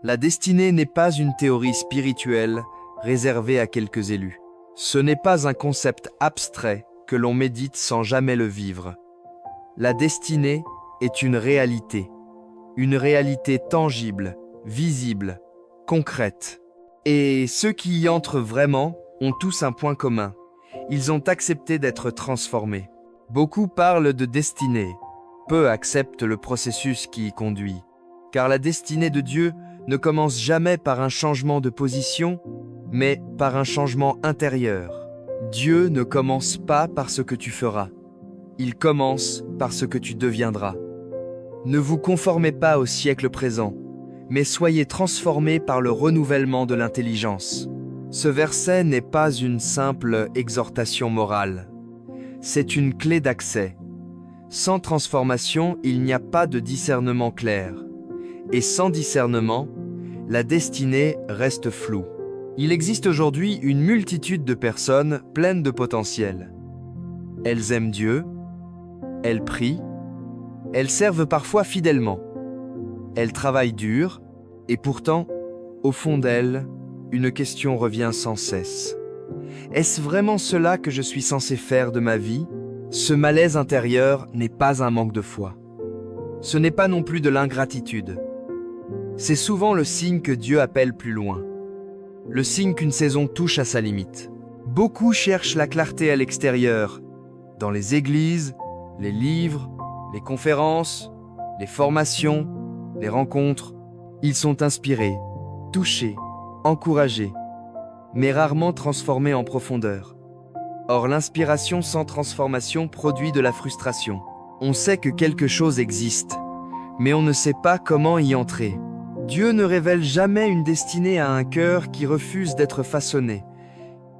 La destinée n'est pas une théorie spirituelle réservée à quelques élus. Ce n'est pas un concept abstrait que l'on médite sans jamais le vivre. La destinée est une réalité tangible, visible, concrète. Et ceux qui y entrent vraiment ont tous un point commun. Ils ont accepté d'être transformés. Beaucoup parlent de destinée, peu acceptent le processus qui y conduit. Car la destinée de Dieu ne commence jamais par un changement de position, mais par un changement intérieur. Dieu ne commence pas par ce que tu feras. Il commence par ce que tu deviendras. Ne vous conformez pas au siècle présent, mais soyez transformés par le renouvellement de l'intelligence. Ce verset n'est pas une simple exhortation morale. C'est une clé d'accès. Sans transformation, il n'y a pas de discernement clair. Et sans discernement, la destinée reste floue. Il existe aujourd'hui une multitude de personnes pleines de potentiel. Elles aiment Dieu, elles prient, elles servent parfois fidèlement. Elles travaillent dur, et pourtant, au fond d'elles, une question revient sans cesse. Est-ce vraiment cela que je suis censé faire de ma vie? Ce malaise intérieur n'est pas un manque de foi. Ce n'est pas non plus de l'ingratitude. C'est souvent le signe que Dieu appelle plus loin. Le signe qu'une saison touche à sa limite. Beaucoup cherchent la clarté à l'extérieur, dans les églises, les livres, les conférences, les formations, les rencontres. Ils sont inspirés, touchés, encouragés, mais rarement transformés en profondeur. Or, l'inspiration sans transformation produit de la frustration. On sait que quelque chose existe, mais on ne sait pas comment y entrer. Dieu ne révèle jamais une destinée à un cœur qui refuse d'être façonné.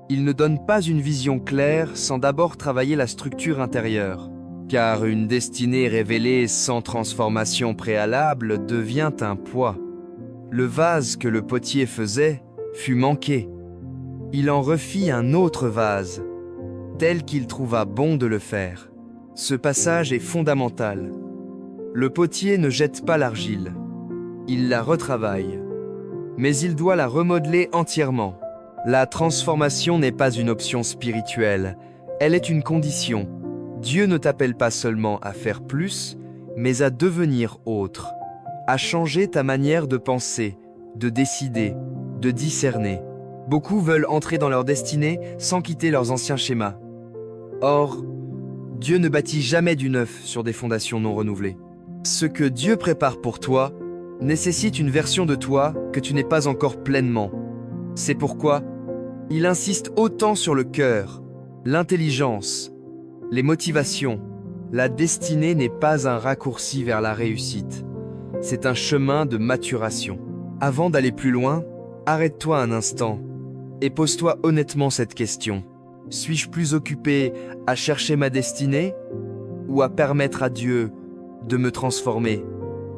Il ne donne pas une vision claire sans d'abord travailler la structure intérieure. Car une destinée révélée sans transformation préalable devient un poids. Le vase que le potier faisait fut manqué. Il en refit un autre vase, tel qu'il trouva bon de le faire. Ce passage est fondamental. Le potier ne jette pas l'argile. Il la retravaille. Mais il doit la remodeler entièrement. La transformation n'est pas une option spirituelle, elle est une condition. Dieu ne t'appelle pas seulement à faire plus, mais à devenir autre, à changer ta manière de penser, de décider, de discerner. Beaucoup veulent entrer dans leur destinée sans quitter leurs anciens schémas. Or, Dieu ne bâtit jamais du neuf sur des fondations non renouvelées. Ce que Dieu prépare pour toi nécessite une version de toi que tu n'es pas encore pleinement. C'est pourquoi il insiste autant sur le cœur, l'intelligence, les motivations. La destinée n'est pas un raccourci vers la réussite. C'est un chemin de maturation. Avant d'aller plus loin, arrête-toi un instant et pose-toi honnêtement cette question. Suis-je plus occupé à chercher ma destinée ou à permettre à Dieu de me transformer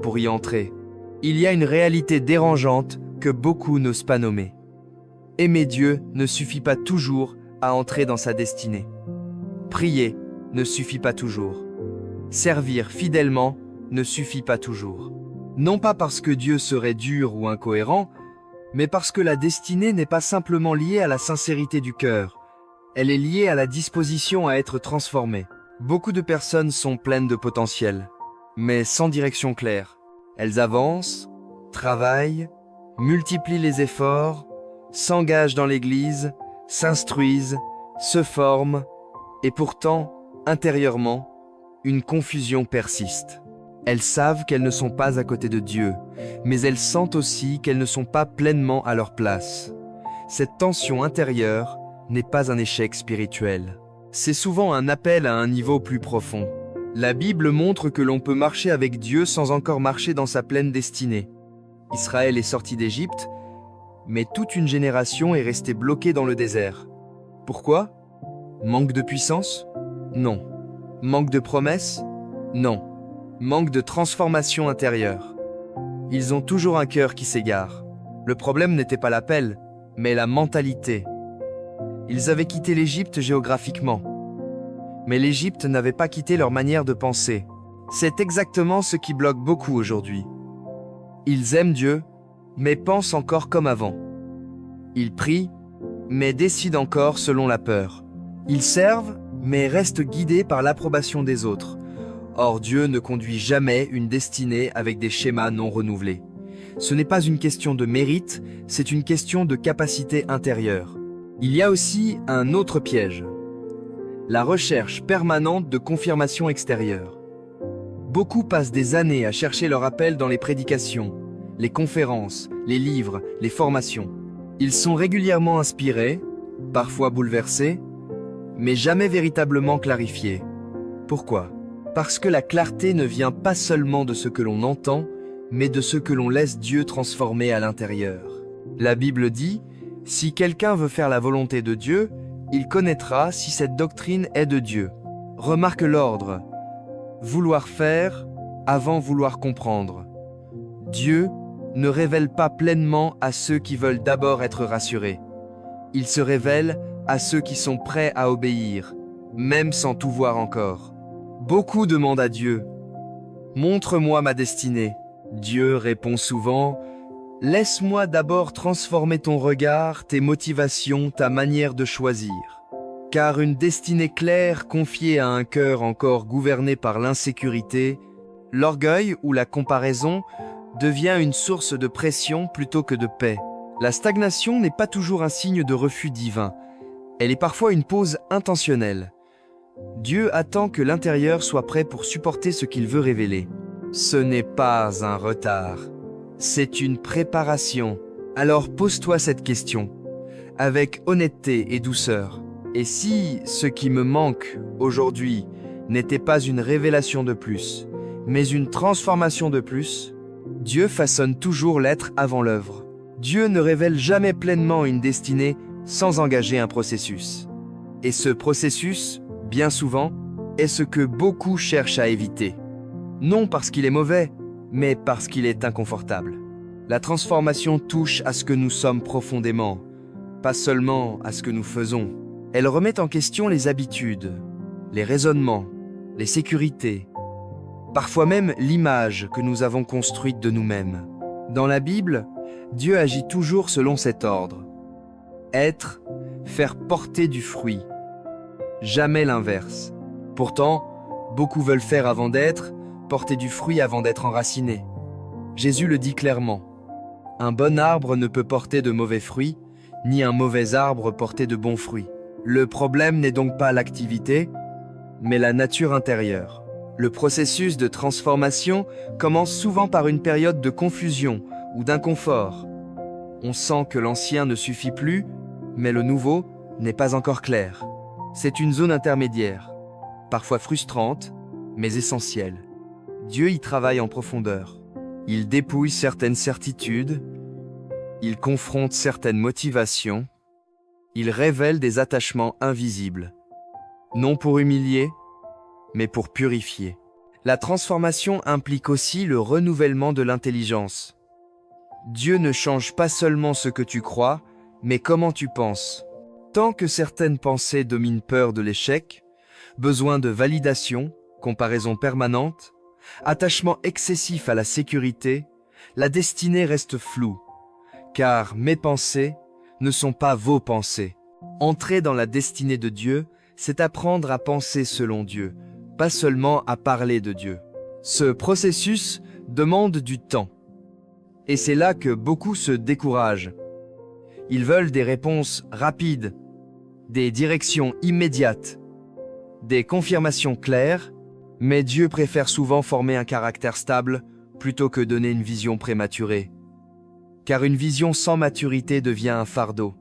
pour y entrer? Il y a une réalité dérangeante que beaucoup n'osent pas nommer. Aimer Dieu ne suffit pas toujours à entrer dans sa destinée. Prier ne suffit pas toujours. Servir fidèlement ne suffit pas toujours. Non pas parce que Dieu serait dur ou incohérent, mais parce que la destinée n'est pas simplement liée à la sincérité du cœur. Elle est liée à la disposition à être transformée. Beaucoup de personnes sont pleines de potentiel, mais sans direction claire. Elles avancent, travaillent, multiplient les efforts, s'engagent dans l'Église, s'instruisent, se forment, et pourtant, intérieurement, une confusion persiste. Elles savent qu'elles ne sont pas à côté de Dieu, mais elles sentent aussi qu'elles ne sont pas pleinement à leur place. Cette tension intérieure n'est pas un échec spirituel. C'est souvent un appel à un niveau plus profond. La Bible montre que l'on peut marcher avec Dieu sans encore marcher dans sa pleine destinée. Israël est sorti d'Égypte, mais toute une génération est restée bloquée dans le désert. Pourquoi? Manque de puissance? Non. Manque de promesses? Non. Manque de transformation intérieure. Ils ont toujours un cœur qui s'égare. Le problème n'était pas l'appel, mais la mentalité. Ils avaient quitté l'Égypte géographiquement. Mais l'Égypte n'avait pas quitté leur manière de penser. C'est exactement ce qui bloque beaucoup aujourd'hui. Ils aiment Dieu, mais pensent encore comme avant. Ils prient, mais décident encore selon la peur. Ils servent, mais restent guidés par l'approbation des autres. Or, Dieu ne conduit jamais une destinée avec des schémas non renouvelés. Ce n'est pas une question de mérite, c'est une question de capacité intérieure. Il y a aussi un autre piège. La recherche permanente de confirmation extérieure. Beaucoup passent des années à chercher leur appel dans les prédications, les conférences, les livres, les formations. Ils sont régulièrement inspirés, parfois bouleversés, mais jamais véritablement clarifiés. Pourquoi ? Parce que la clarté ne vient pas seulement de ce que l'on entend, mais de ce que l'on laisse Dieu transformer à l'intérieur. La Bible dit, si quelqu'un veut faire la volonté de Dieu, il connaîtra si cette doctrine est de Dieu. Remarque l'ordre. Vouloir faire avant vouloir comprendre. Dieu ne révèle pas pleinement à ceux qui veulent d'abord être rassurés. Il se révèle à ceux qui sont prêts à obéir, même sans tout voir encore. Beaucoup demandent à Dieu, « Montre-moi ma destinée ». Dieu répond souvent, « Laisse-moi d'abord transformer ton regard, tes motivations, ta manière de choisir. » Car une destinée claire confiée à un cœur encore gouverné par l'insécurité, l'orgueil ou la comparaison devient une source de pression plutôt que de paix. La stagnation n'est pas toujours un signe de refus divin. Elle est parfois une pause intentionnelle. Dieu attend que l'intérieur soit prêt pour supporter ce qu'il veut révéler. Ce n'est pas un retard, c'est une préparation. Alors pose-toi cette question, avec honnêteté et douceur. Et si ce qui me manque aujourd'hui n'était pas une révélation de plus, mais une transformation de plus, Dieu façonne toujours l'être avant l'œuvre. Dieu ne révèle jamais pleinement une destinée sans engager un processus. Et ce processus, bien souvent, est ce que beaucoup cherchent à éviter. Non parce qu'il est mauvais, mais parce qu'il est inconfortable. La transformation touche à ce que nous sommes profondément, pas seulement à ce que nous faisons. Elle remet en question les habitudes, les raisonnements, les sécurités, parfois même l'image que nous avons construite de nous-mêmes. Dans la Bible, Dieu agit toujours selon cet ordre. Être, faire porter du fruit. Jamais l'inverse. Pourtant, beaucoup veulent faire avant d'être, porter du fruit avant d'être enracinés. Jésus le dit clairement. Un bon arbre ne peut porter de mauvais fruits, ni un mauvais arbre porter de bons fruits. Le problème n'est donc pas l'activité, mais la nature intérieure. Le processus de transformation commence souvent par une période de confusion ou d'inconfort. On sent que l'ancien ne suffit plus, mais le nouveau n'est pas encore clair. C'est une zone intermédiaire, parfois frustrante, mais essentielle. Dieu y travaille en profondeur. Il dépouille certaines certitudes, il confronte certaines motivations, il révèle des attachements invisibles, non pour humilier, mais pour purifier. La transformation implique aussi le renouvellement de l'intelligence. Dieu ne change pas seulement ce que tu crois, mais comment tu penses. Tant que certaines pensées dominent peur de l'échec, besoin de validation, comparaison permanente, attachement excessif à la sécurité, la destinée reste floue, car mes pensées ne sont pas vos pensées. Entrer dans la destinée de Dieu, c'est apprendre à penser selon Dieu, pas seulement à parler de Dieu. Ce processus demande du temps. Et c'est là que beaucoup se découragent. Ils veulent des réponses rapides, des directions immédiates, des confirmations claires, mais Dieu préfère souvent former un caractère stable plutôt que donner une vision prématurée. Car une vision sans maturité devient un fardeau.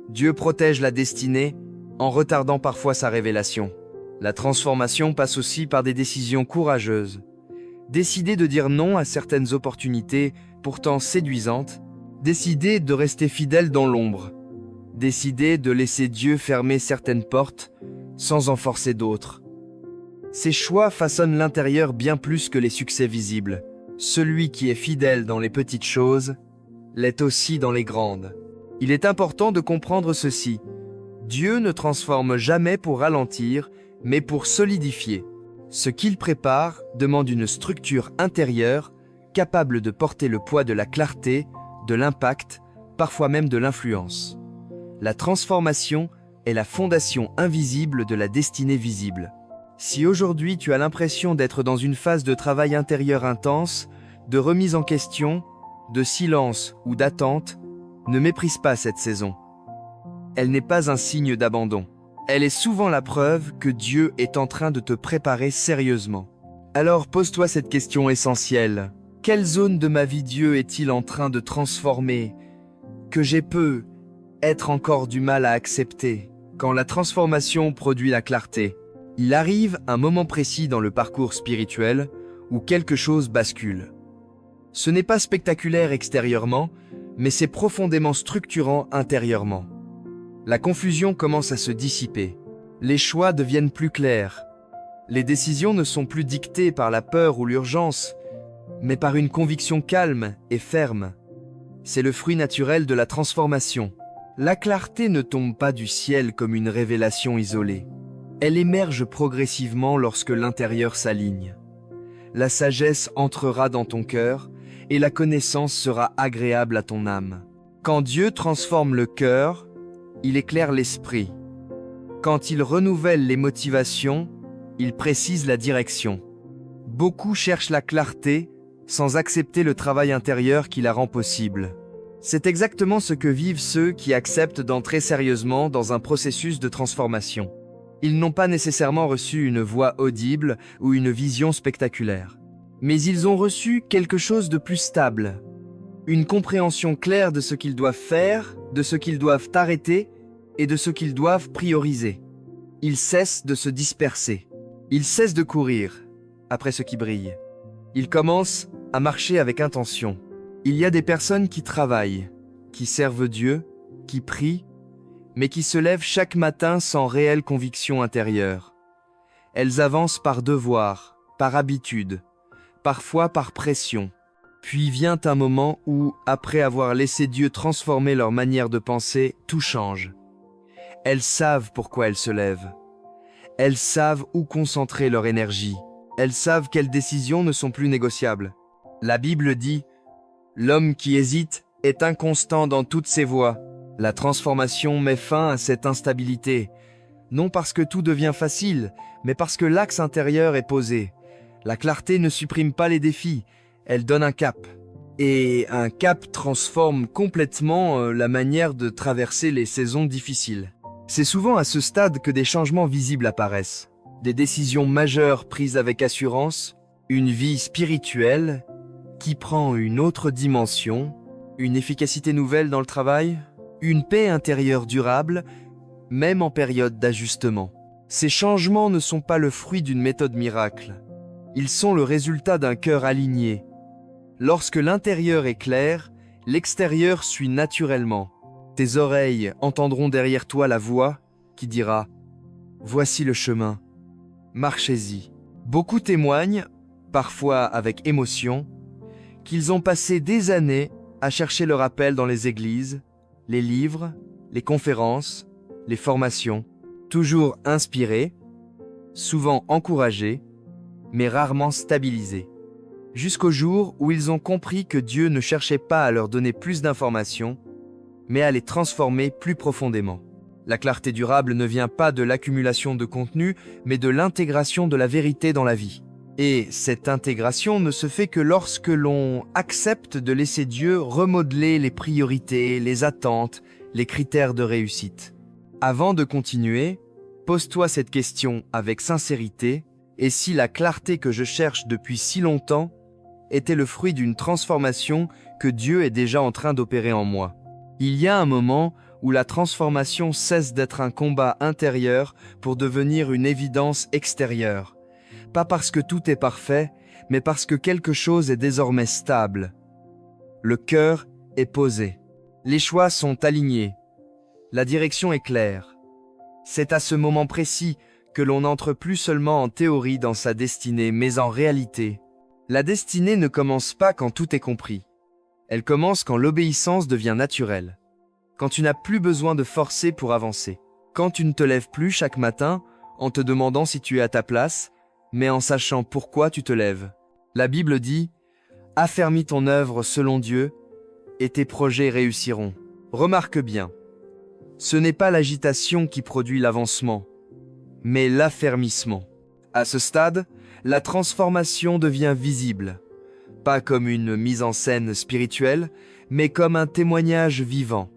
Dieu protège la destinée en retardant parfois sa révélation. La transformation passe aussi par des décisions courageuses. Décider de dire non à certaines opportunités pourtant séduisantes, décider de rester fidèle dans l'ombre, décider de laisser Dieu fermer certaines portes sans en forcer d'autres. Ces choix façonnent l'intérieur bien plus que les succès visibles. Celui qui est fidèle dans les petites choses l'est aussi dans les grandes. Il est important de comprendre ceci. Dieu ne transforme jamais pour ralentir, mais pour solidifier. Ce qu'il prépare demande une structure intérieure capable de porter le poids de la clarté, de l'impact, parfois même de l'influence. La transformation est la fondation invisible de la destinée visible. Si aujourd'hui tu as l'impression d'être dans une phase de travail intérieur intense, de remise en question, de silence ou d'attente, ne méprise pas cette saison. Elle n'est pas un signe d'abandon. Elle est souvent la preuve que Dieu est en train de te préparer sérieusement. Alors pose-toi cette question essentielle. Quelle zone de ma vie Dieu est-il en train de transformer, que j'ai être encore du mal à accepter? Quand la transformation produit la clarté, il arrive un moment précis dans le parcours spirituel où quelque chose bascule. Ce n'est pas spectaculaire extérieurement, mais c'est profondément structurant intérieurement. La confusion commence à se dissiper. Les choix deviennent plus clairs. Les décisions ne sont plus dictées par la peur ou l'urgence, mais par une conviction calme et ferme. C'est le fruit naturel de la transformation. La clarté ne tombe pas du ciel comme une révélation isolée. Elle émerge progressivement lorsque l'intérieur s'aligne. La sagesse entrera dans ton cœur et la connaissance sera agréable à ton âme. Quand Dieu transforme le cœur, il éclaire l'esprit. Quand il renouvelle les motivations, il précise la direction. Beaucoup cherchent la clarté sans accepter le travail intérieur qui la rend possible. C'est exactement ce que vivent ceux qui acceptent d'entrer sérieusement dans un processus de transformation. Ils n'ont pas nécessairement reçu une voix audible ou une vision spectaculaire. Mais ils ont reçu quelque chose de plus stable. Une compréhension claire de ce qu'ils doivent faire, de ce qu'ils doivent arrêter et de ce qu'ils doivent prioriser. Ils cessent de se disperser. Ils cessent de courir après ce qui brille. Ils commencent à marcher avec intention. Il y a des personnes qui travaillent, qui servent Dieu, qui prient, mais qui se lèvent chaque matin sans réelle conviction intérieure. Elles avancent par devoir, par habitude, parfois par pression. Puis vient un moment où, après avoir laissé Dieu transformer leur manière de penser, tout change. Elles savent pourquoi elles se lèvent. Elles savent où concentrer leur énergie. Elles savent quelles décisions ne sont plus négociables. La Bible dit « L'homme qui hésite est inconstant dans toutes ses voies ». La transformation met fin à cette instabilité, non parce que tout devient facile, mais parce que l'axe intérieur est posé. La clarté ne supprime pas les défis, elle donne un cap. Et un cap transforme complètement la manière de traverser les saisons difficiles. C'est souvent à ce stade que des changements visibles apparaissent. Des décisions majeures prises avec assurance, une vie spirituelle qui prend une autre dimension, une efficacité nouvelle dans le travail, une paix intérieure durable, même en période d'ajustement. Ces changements ne sont pas le fruit d'une méthode miracle. Ils sont le résultat d'un cœur aligné. Lorsque l'intérieur est clair, l'extérieur suit naturellement. Tes oreilles entendront derrière toi la voix qui dira « Voici le chemin, marchez-y ». Beaucoup témoignent, parfois avec émotion, qu'ils ont passé des années à chercher leur appel dans les églises, les livres, les conférences, les formations, toujours inspirés, souvent encouragés, mais rarement stabilisés. Jusqu'au jour où ils ont compris que Dieu ne cherchait pas à leur donner plus d'informations, mais à les transformer plus profondément. La clarté durable ne vient pas de l'accumulation de contenu, mais de l'intégration de la vérité dans la vie. Et cette intégration ne se fait que lorsque l'on accepte de laisser Dieu remodeler les priorités, les attentes, les critères de réussite. Avant de continuer, pose-toi cette question avec sincérité, et si la clarté que je cherche depuis si longtemps était le fruit d'une transformation que Dieu est déjà en train d'opérer en moi. Il y a un moment où la transformation cesse d'être un combat intérieur pour devenir une évidence extérieure. Pas parce que tout est parfait, mais parce que quelque chose est désormais stable. Le cœur est posé. Les choix sont alignés. La direction est claire. C'est à ce moment précis que l'on n'entre plus seulement en théorie dans sa destinée, mais en réalité. La destinée ne commence pas quand tout est compris. Elle commence quand l'obéissance devient naturelle. Quand tu n'as plus besoin de forcer pour avancer. Quand tu ne te lèves plus chaque matin en te demandant si tu es à ta place, mais en sachant pourquoi tu te lèves. La Bible dit « Affermis ton œuvre selon Dieu et tes projets réussiront. Remarque bien, ce n'est pas l'agitation qui produit l'avancement, mais l'affermissement. À ce stade, la transformation devient visible, pas comme une mise en scène spirituelle, mais comme un témoignage vivant.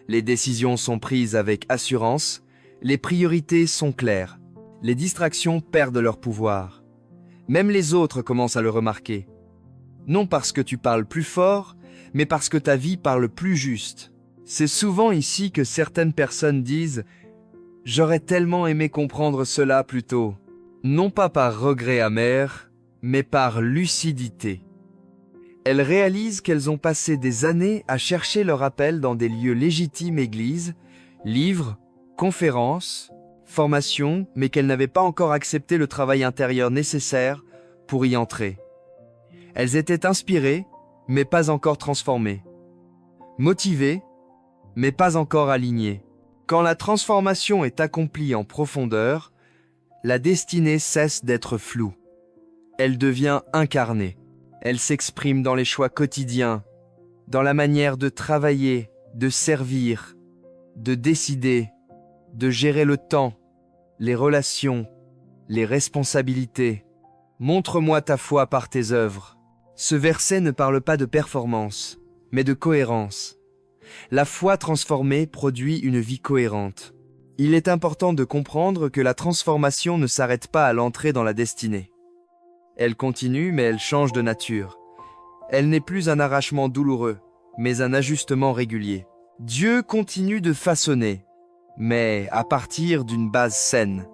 Les décisions sont prises avec assurance, les priorités sont claires, les distractions perdent leur pouvoir. Même les autres commencent à le remarquer. Non parce que tu parles plus fort, mais parce que ta vie parle plus juste. C'est souvent ici que certaines personnes disent « J'aurais tellement aimé comprendre cela plus tôt », non pas par regret amer, mais par lucidité. Elles réalisent qu'elles ont passé des années à chercher leur appel dans des lieux légitimes églises, livres, conférences, formations, mais qu'elles n'avaient pas encore accepté le travail intérieur nécessaire pour y entrer. Elles étaient inspirées, mais pas encore transformées. Motivées, mais pas encore alignées. Quand la transformation est accomplie en profondeur, la destinée cesse d'être floue. Elle devient incarnée. Elle s'exprime dans les choix quotidiens, dans la manière de travailler, de servir, de décider, de gérer le temps, les relations, les responsabilités. Montre-moi ta foi par tes œuvres. Ce verset ne parle pas de performance, mais de cohérence. La foi transformée produit une vie cohérente. Il est important de comprendre que la transformation ne s'arrête pas à l'entrée dans la destinée. Elle continue, mais elle change de nature. Elle n'est plus un arrachement douloureux, mais un ajustement régulier. Dieu continue de façonner, mais à partir d'une base saine.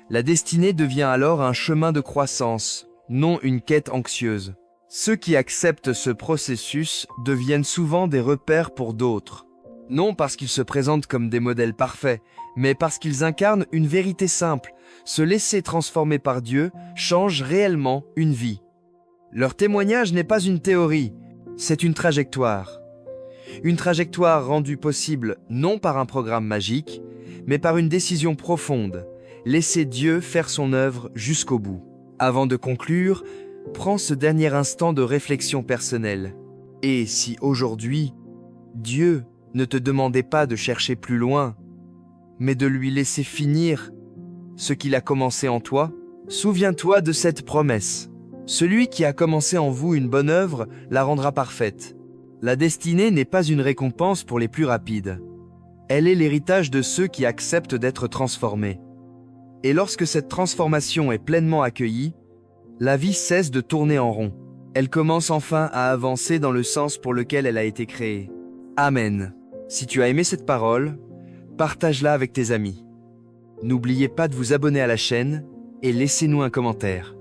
La destinée devient alors un chemin de croissance, non une quête anxieuse. Ceux qui acceptent ce processus deviennent souvent des repères pour d'autres. Non parce qu'ils se présentent comme des modèles parfaits, mais parce qu'ils incarnent une vérité simple. Se laisser transformer par Dieu change réellement une vie. Leur témoignage n'est pas une théorie, c'est une trajectoire. Une trajectoire rendue possible non par un programme magique, mais par une décision profonde. Laisser Dieu faire son œuvre jusqu'au bout. Avant de conclure, prends ce dernier instant de réflexion personnelle. Et si aujourd'hui, Dieu ne te demandait pas de chercher plus loin, mais de lui laisser finir ce qu'il a commencé en toi, souviens-toi de cette promesse. Celui qui a commencé en vous une bonne œuvre la rendra parfaite. La destinée n'est pas une récompense pour les plus rapides. Elle est l'héritage de ceux qui acceptent d'être transformés. Et lorsque cette transformation est pleinement accueillie, la vie cesse de tourner en rond. Elle commence enfin à avancer dans le sens pour lequel elle a été créée. Amen. Si tu as aimé cette parole, partage-la avec tes amis. N'oubliez pas de vous abonner à la chaîne et laissez-nous un commentaire.